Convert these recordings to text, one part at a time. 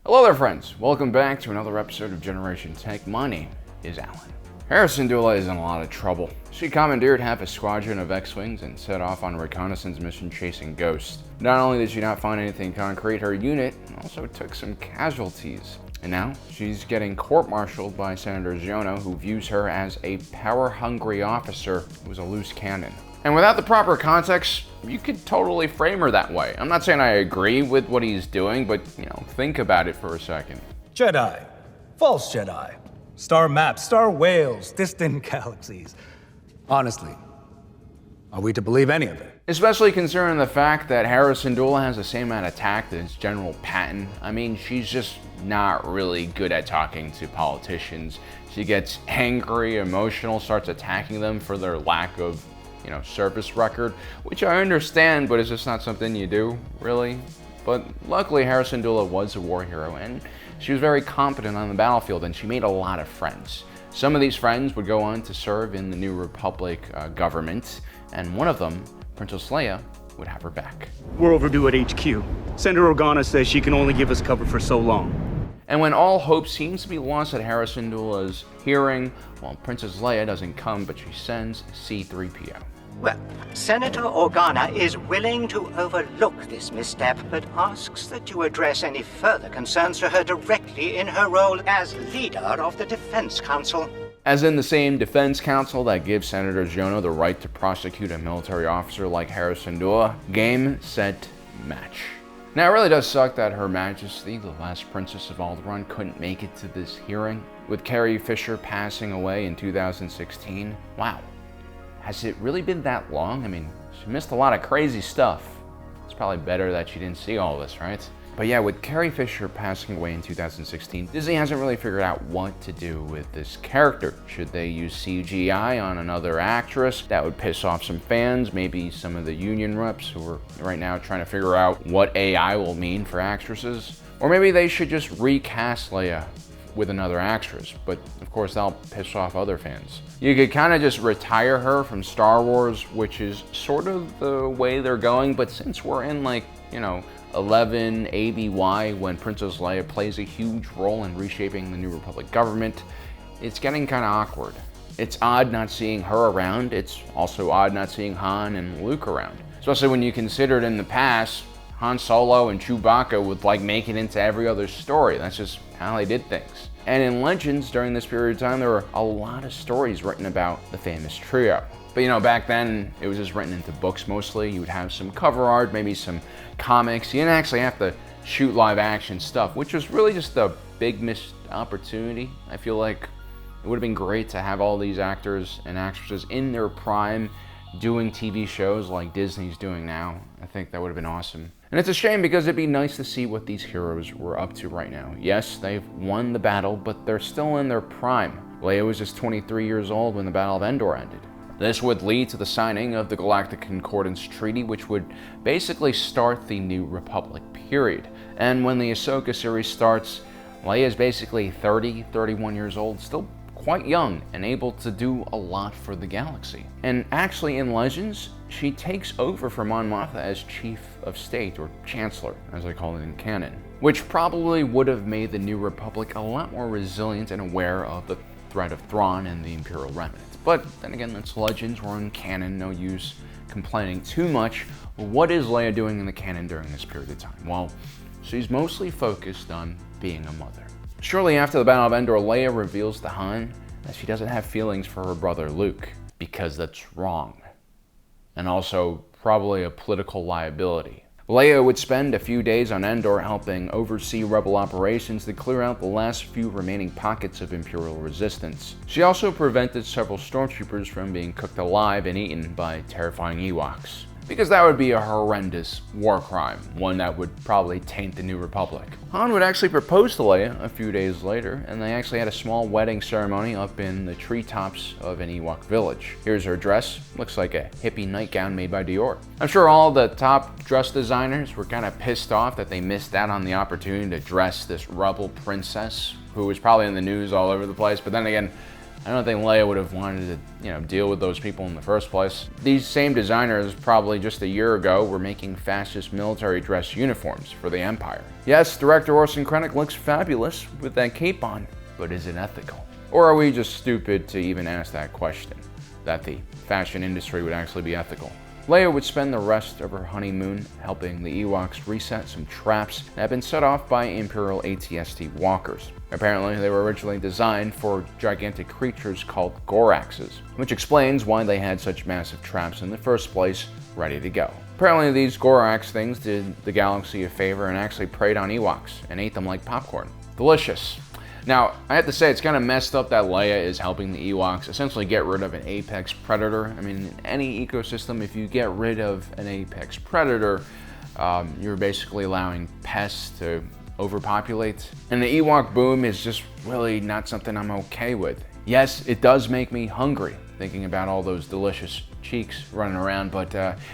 Hello there, friends. Welcome back to another episode of Generation Tech. My name is Alan. Hera Syndulla is in a lot of trouble. She commandeered half a squadron of X-Wings and set off on a reconnaissance mission chasing ghosts. Not only did she not find anything concrete, her unit also took some casualties. And now she's getting court-martialed by Senator Ziono, who views her as a power-hungry officer who's a loose cannon. And without the proper context, you could totally frame her that way. I'm not saying I agree with what he's doing, but, think about it for a second. Jedi. False Jedi. Star maps, star whales, distant galaxies. Honestly, are we to believe any of it? Especially considering the fact that Hera Syndulla has the same amount of tact as General Patton. I mean, she's just not really good at talking to politicians. She gets angry, emotional, starts attacking them for their lack of service record, which I understand, but it's just not something you do, really. But luckily, Hera Syndulla was a war hero, and she was very competent on the battlefield, and she made a lot of friends. Some of these friends would go on to serve in the New Republic government, and one of them, Princess Leia, would have her back. We're overdue at HQ. Senator Organa says she can only give us cover for so long. And when all hope seems to be lost at Hera Syndulla's hearing, well, Princess Leia doesn't come, but she sends C-3PO. Well, Senator Organa is willing to overlook this misstep, but asks that you address any further concerns to her directly in her role as leader of the Defense Council. As in the same Defense Council that gives Senator Ziono the right to prosecute a military officer like Hera Syndulla. Game, set, match. Now, it really does suck that Her Majesty, the last Princess of Alderaan, couldn't make it to this hearing. With Carrie Fisher passing away in 2016, wow. Has it really been that long? I mean, she missed a lot of crazy stuff. It's probably better that she didn't see all this, right? But yeah, with Carrie Fisher passing away in 2016, Disney hasn't really figured out what to do with this character. Should they use CGI on another actress? That would piss off some fans, maybe some of the union reps who are right now trying to figure out what AI will mean for actresses. Or maybe they should just recast Leia with another actress, but of course that'll piss off other fans. You could kind of just retire her from Star Wars, which is sort of the way they're going, but since we're in 11 ABY, when Princess Leia plays a huge role in reshaping the New Republic government, it's getting kind of awkward. It's odd not seeing her around. It's also odd not seeing Han and Luke around, especially when you consider it in the past, Han Solo and Chewbacca would make it into every other story. That's just how they did things. And in Legends, during this period of time, there were a lot of stories written about the famous trio. But back then, it was just written into books mostly. You would have some cover art, maybe some comics. You didn't actually have to shoot live action stuff, which was really just a big missed opportunity. I feel like it would have been great to have all these actors and actresses in their prime doing TV shows like Disney's doing now. I think that would have been awesome. And it's a shame because it'd be nice to see what these heroes were up to right now. Yes, they've won the battle, but they're still in their prime. Leia was just 23 years old when the Battle of Endor ended. This would lead to the signing of the Galactic Concordance Treaty, which would basically start the New Republic period. And when the Ahsoka series starts, Leia is basically 31 years old, still quite young and able to do a lot for the galaxy. And actually in Legends, she takes over from Mon Mothma as Chief of State, or Chancellor, as I call it in canon, which probably would have made the New Republic a lot more resilient and aware of the threat of Thrawn and the Imperial Remnant. But then again, that's Legends, we're in canon, no use complaining too much. What is Leia doing in the canon during this period of time? Well, she's mostly focused on being a mother. Shortly after the Battle of Endor, Leia reveals to Han that she doesn't have feelings for her brother Luke, because that's wrong. And also probably a political liability. Leia would spend a few days on Endor helping oversee rebel operations to clear out the last few remaining pockets of Imperial resistance. She also prevented several stormtroopers from being cooked alive and eaten by terrifying Ewoks, because that would be a horrendous war crime, one that would probably taint the New Republic. Han would actually propose to Leia a few days later, and they actually had a small wedding ceremony up in the treetops of an Ewok village. Here's her dress, looks like a hippie nightgown made by Dior. I'm sure all the top dress designers were kind of pissed off that they missed out on the opportunity to dress this rebel princess, who was probably in the news all over the place, but then again, I don't think Leia would have wanted to, deal with those people in the first place. These same designers, probably just a year ago, were making fascist military dress uniforms for the Empire. Yes, director Orson Krennic looks fabulous with that cape on, but is it ethical? Or are we just stupid to even ask that question, that the fashion industry would actually be ethical? Leia would spend the rest of her honeymoon helping the Ewoks reset some traps that had been set off by Imperial AT-ST walkers. Apparently, they were originally designed for gigantic creatures called Goraxes, which explains why they had such massive traps in the first place, ready to go. Apparently, these Gorax things did the galaxy a favor and actually preyed on Ewoks and ate them like popcorn. Delicious. Now, I have to say, it's kind of messed up that Leia is helping the Ewoks essentially get rid of an apex predator. I mean, in any ecosystem, if you get rid of an apex predator, you're basically allowing pests to overpopulate. And the Ewok boom is just really not something I'm okay with. Yes, it does make me hungry, thinking about all those delicious cheeks running around, but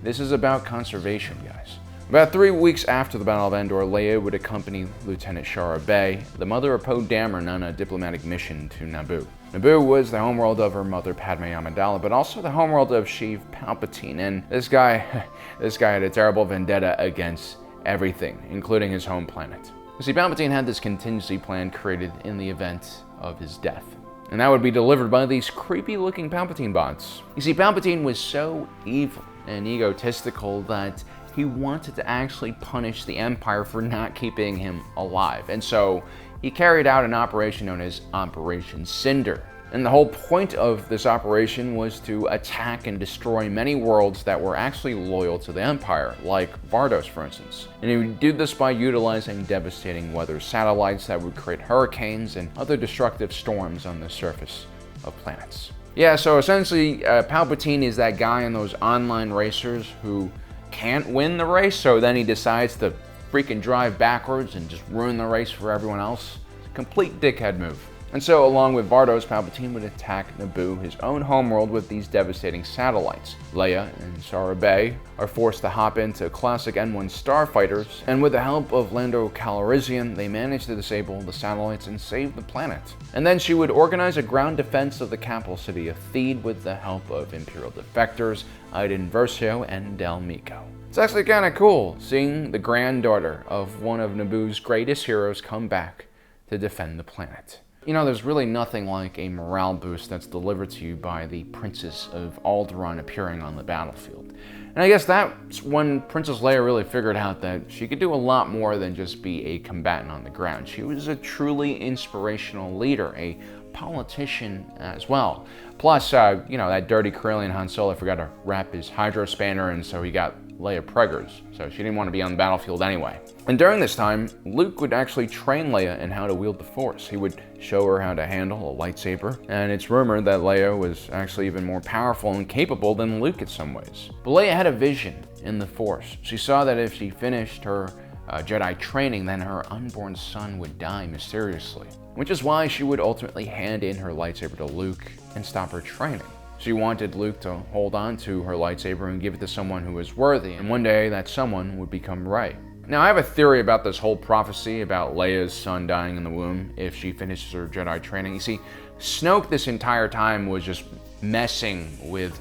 this is about conservation, guys. About 3 weeks after the Battle of Endor, Leia would accompany Lieutenant Shara Bey, the mother of Poe Dameron, on a diplomatic mission to Naboo. Naboo was the homeworld of her mother Padme Amidala, but also the homeworld of Sheev Palpatine, and this guy had a terrible vendetta against everything, including his home planet. You see, Palpatine had this contingency plan created in the event of his death, and that would be delivered by these creepy-looking Palpatine bots. You see, Palpatine was so evil and egotistical that he wanted to actually punish the Empire for not keeping him alive. And so he carried out an operation known as Operation Cinder. And the whole point of this operation was to attack and destroy many worlds that were actually loyal to the Empire, like Vardos, for instance. And he would do this by utilizing devastating weather satellites that would create hurricanes and other destructive storms on the surface of planets. Yeah, so essentially, Palpatine is that guy in those online racers who can't win the race, so then he decides to freaking drive backwards and just ruin the race for everyone else. Complete dickhead move. And so, along with Vardos, Palpatine would attack Naboo, his own homeworld, with these devastating satellites. Leia and Shara Bey are forced to hop into classic N1 starfighters, and with the help of Lando Calrissian, they manage to disable the satellites and save the planet. And then she would organize a ground defense of the capital city of Theed with the help of Imperial defectors Iden Versio and Del Meeko. It's actually kind of cool seeing the granddaughter of one of Naboo's greatest heroes come back to defend the planet. You know, there's really nothing like a morale boost that's delivered to you by the Princess of Alderaan appearing on the battlefield. And I guess that's when Princess Leia really figured out that she could do a lot more than just be a combatant on the ground. She was a truly inspirational leader, a politician as well. Plus, that dirty Corellian Han Solo forgot to wrap his hydro spanner, and so he got Leia preggers, so she didn't want to be on the battlefield anyway. And during this time, Luke would actually train Leia in how to wield the Force. He would show her how to handle a lightsaber, and it's rumored that Leia was actually even more powerful and capable than Luke in some ways. But Leia had a vision in the Force. She saw that if she finished her Jedi training, then her unborn son would die mysteriously, which is why she would ultimately hand in her lightsaber to Luke and stop her training. She wanted Luke to hold on to her lightsaber and give it to someone who was worthy, and one day that someone would become Rey. Now, I have a theory about this whole prophecy about Leia's son dying in the womb if she finishes her Jedi training. You see, Snoke this entire time was just messing with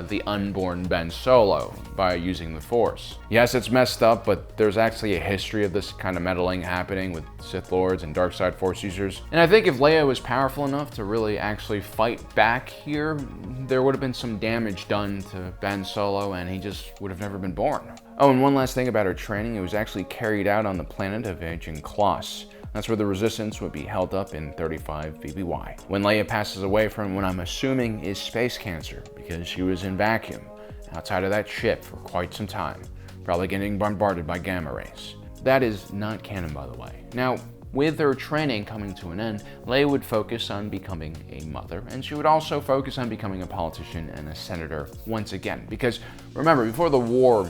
the unborn Ben Solo by using the Force. Yes, it's messed up, but there's actually a history of this kind of meddling happening with Sith Lords and dark side Force users. And I think if Leia was powerful enough to really actually fight back here, there would have been some damage done to Ben Solo and he just would have never been born. Oh, and one last thing about her training, it was actually carried out on the planet of Agent Kloss. That's where the Resistance would be held up in 35 VBY. When Leia passes away from what I'm assuming is space cancer, because she was in vacuum outside of that ship for quite some time, probably getting bombarded by gamma rays. That is not canon, by the way. Now, with her training coming to an end, Leia would focus on becoming a mother, and she would also focus on becoming a politician and a senator once again. Because remember, before the war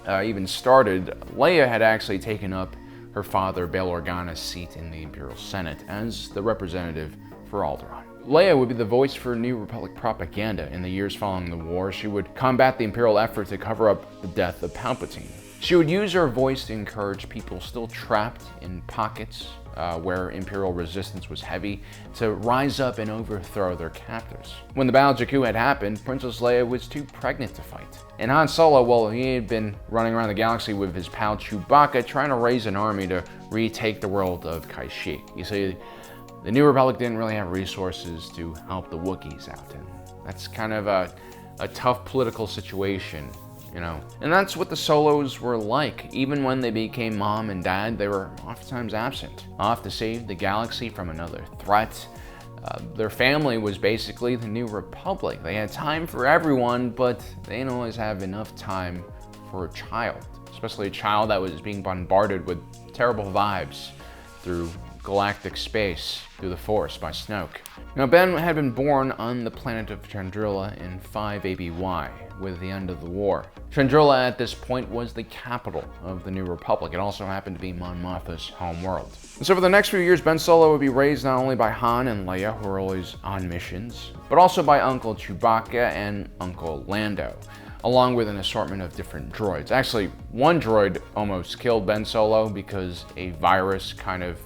even started, Leia had actually taken up her father, Bail Organa's seat in the Imperial Senate as the representative for Alderaan. Leia would be the voice for New Republic propaganda in the years following the war. She would combat the Imperial effort to cover up the death of Palpatine. She would use her voice to encourage people still trapped in pockets where Imperial resistance was heavy to rise up and overthrow their captors. When the Battle of Jakku had happened, Princess Leia was too pregnant to fight. And Han Solo, well, he had been running around the galaxy with his pal Chewbacca trying to raise an army to retake the world of Kashyyyk. You see, the New Republic didn't really have resources to help the Wookiees out, and that's kind of a tough political situation. You know, and that's what the Solos were like. Even when they became mom and dad, they were oftentimes absent, off to save the galaxy from another threat. Their family was basically the New Republic. They had time for everyone, but they didn't always have enough time for a child, especially a child that was being bombarded with terrible vibes through galactic space, through the Force by Snoke. Now, Ben had been born on the planet of Syndulla in 5 ABY, with the end of the war. Syndulla at this point was the capital of the New Republic. It also happened to be Mon Mothma's home world. And so for the next few years, Ben Solo would be raised not only by Han and Leia, who were always on missions, but also by Uncle Chewbacca and Uncle Lando, along with an assortment of different droids. Actually, one droid almost killed Ben Solo because a virus kind of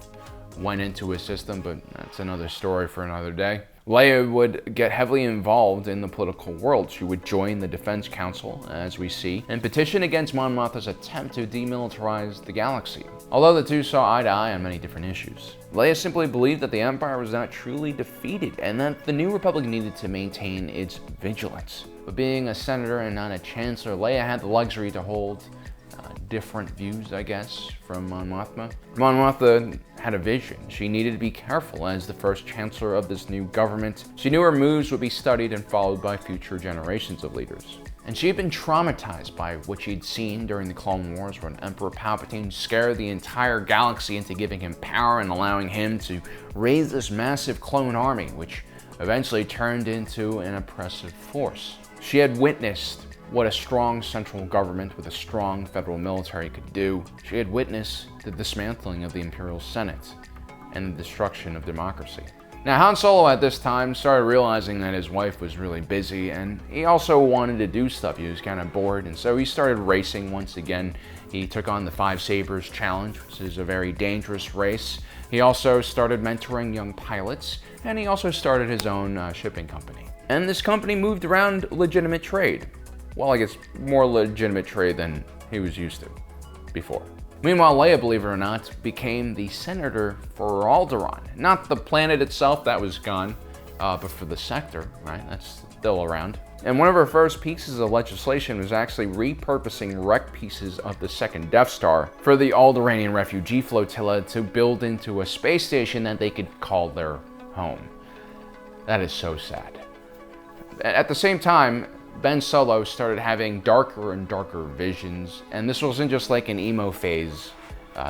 went into his system, but that's another story for another day. Leia would get heavily involved in the political world. She would join the Defense Council, as we see, and petition against Mon Mothma's attempt to demilitarize the galaxy. Although the two saw eye to eye on many different issues, Leia simply believed that the Empire was not truly defeated and that the New Republic needed to maintain its vigilance. But being a senator and not a chancellor, Leia had the luxury to hold different views, I guess, from Mon Mothma. Mon Mothma had a vision. She needed to be careful as the first chancellor of this new government. She knew her moves would be studied and followed by future generations of leaders. And she had been traumatized by what she'd seen during the Clone Wars when Emperor Palpatine scared the entire galaxy into giving him power and allowing him to raise this massive clone army, which eventually turned into an oppressive force. She had witnessed what a strong central government with a strong federal military could do. She had witnessed the dismantling of the Imperial Senate and the destruction of democracy. Now, Han Solo at this time started realizing that his wife was really busy, and he also wanted to do stuff. He was kind of bored, and so he started racing once again. He took on the 5 Sabers Challenge, which is a very dangerous race. He also started mentoring young pilots, and he also started his own shipping company. And this company moved around legitimate trade. Well, I guess more legitimate trade than he was used to before. Meanwhile, Leia, believe it or not, became the senator for Alderaan. Not the planet itself, that was gone, but for the sector, right? That's still around. And one of her first pieces of legislation was actually repurposing wrecked pieces of the second Death Star for the Alderaanian refugee flotilla to build into a space station that they could call their home. That is so sad. At the same time, Ben Solo started having darker and darker visions, and this wasn't just like an emo phase.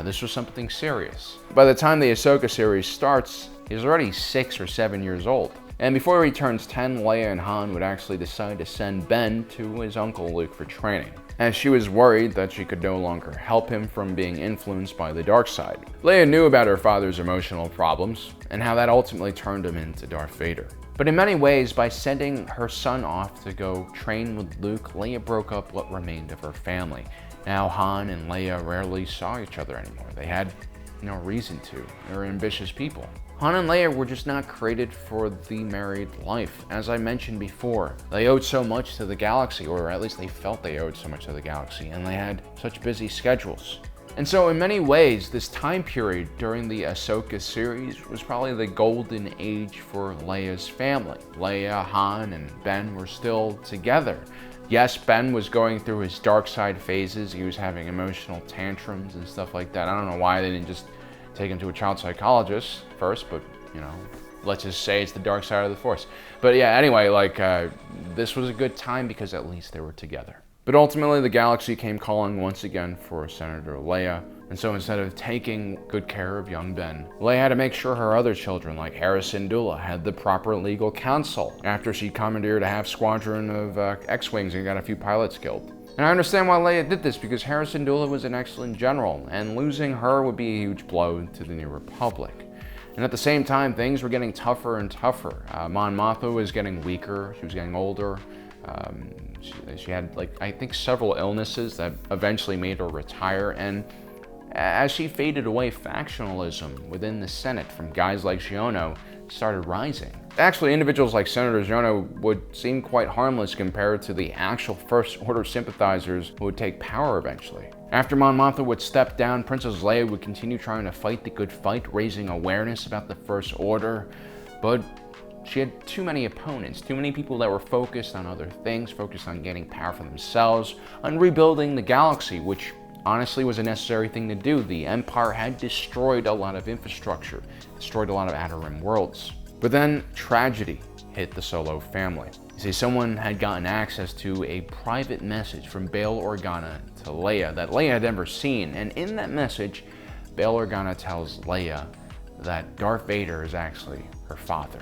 This was something serious. By the time the Ahsoka series starts, he's already 6 or 7 years old. And before he turns 10, Leia and Han would actually decide to send Ben to his uncle Luke for training, as she was worried that she could no longer help him from being influenced by the dark side. Leia knew about her father's emotional problems, and how that ultimately turned him into Darth Vader. But in many ways, by sending her son off to go train with Luke, Leia broke up what remained of her family. Now Han and Leia rarely saw each other anymore. They had no reason to. They were ambitious people. Han and Leia were just not created for the married life. As I mentioned before, they owed so much to the galaxy, or at least they felt they owed so much to the galaxy, and they had such busy schedules. And so in many ways, this time period during the Ahsoka series was probably the golden age for Leia's family. Leia, Han, and Ben were still together. Yes, Ben was going through his dark side phases. He was having emotional tantrums and stuff like that. I don't know why they didn't just take him to a child psychologist first, but you know, let's just say it's the dark side of the Force. But yeah, anyway, this was a good time because at least they were together. But ultimately, the galaxy came calling once again for Senator Leia, and so instead of taking good care of young Ben, Leia had to make sure her other children, like Hera Syndulla, had the proper legal counsel after she commandeered a half squadron of X-Wings and got a few pilots killed. And I understand why Leia did this, because Hera Syndulla was an excellent general, and losing her would be a huge blow to the New Republic. And at the same time, things were getting tougher and tougher. Mon Mothma was getting weaker, she was getting older. She had, like, I think several illnesses that eventually made her retire, and as she faded away, factionalism within the Senate from guys like Giono started rising. Actually, individuals like Senator Giono would seem quite harmless compared to the actual First Order sympathizers who would take power eventually. After Mon Mothma would step down, Princess Leia would continue trying to fight the good fight, raising awareness about the First Order, but she had too many opponents, too many people that were focused on other things, focused on getting power for themselves, on rebuilding the galaxy, which honestly was a necessary thing to do. The Empire had destroyed a lot of infrastructure, destroyed a lot of Outer Rim worlds. But then tragedy hit the Solo family. You see, someone had gotten access to a private message from Bail Organa to Leia that Leia had never seen, and in that message, Bail Organa tells Leia that Darth Vader is actually her father.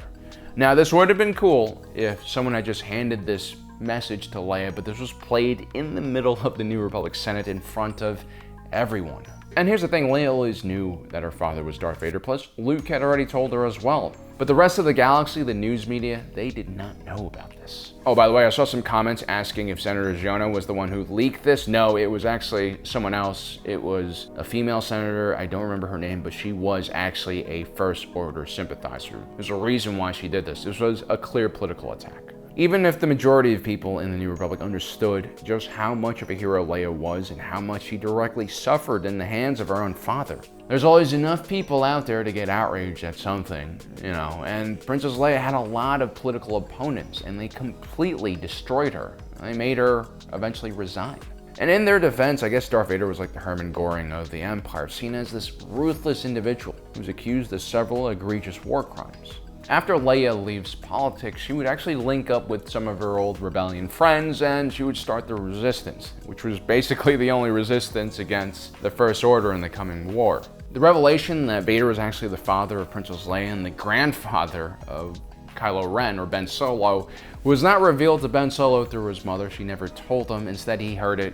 Now, this would have been cool if someone had just handed this message to Leia, but this was played in the middle of the New Republic Senate in front of everyone. And here's the thing, Leia always knew that her father was Darth Vader, plus Luke had already told her as well. But the rest of the galaxy, the news media, they did not know about this. Oh, by the way, I saw some comments asking if Senator Giono was the one who leaked this. No, it was actually someone else. It was a female senator. I don't remember her name, but she was actually a First Order sympathizer. There's a reason why she did this. This was a clear political attack. Even if the majority of people in the New Republic understood just how much of a hero Leia was and how much she directly suffered in the hands of her own father, there's always enough people out there to get outraged at something, you know, and Princess Leia had a lot of political opponents and they completely destroyed her. They made her eventually resign. And in their defense, I guess Darth Vader was like the Hermann Göring of the Empire, seen as this ruthless individual who was accused of several egregious war crimes. After Leia leaves politics, she would actually link up with some of her old rebellion friends and she would start the Resistance, which was basically the only resistance against the First Order in the coming war. The revelation that Vader was actually the father of Princess Leia and the grandfather of Kylo Ren, or Ben Solo, was not revealed to Ben Solo through his mother. She never told him. Instead, he heard it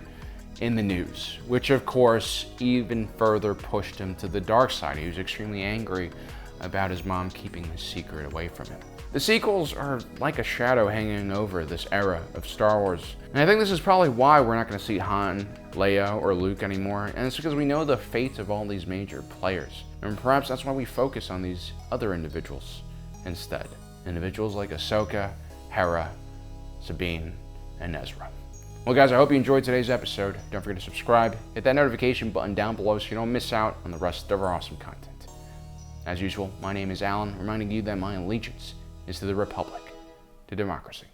in the news, which of course even further pushed him to the dark side. He was extremely angry about his mom keeping the secret away from him. The sequels are like a shadow hanging over this era of Star Wars. And I think this is probably why we're not going to see Han, Leia, or Luke anymore. And it's because we know the fate of all these major players. And perhaps that's why we focus on these other individuals instead. Individuals like Ahsoka, Hera, Sabine, and Ezra. Well guys, I hope you enjoyed today's episode. Don't forget to subscribe, hit that notification button down below so you don't miss out on the rest of our awesome content. As usual, my name is Alan, reminding you that my allegiance is to the Republic, to democracy,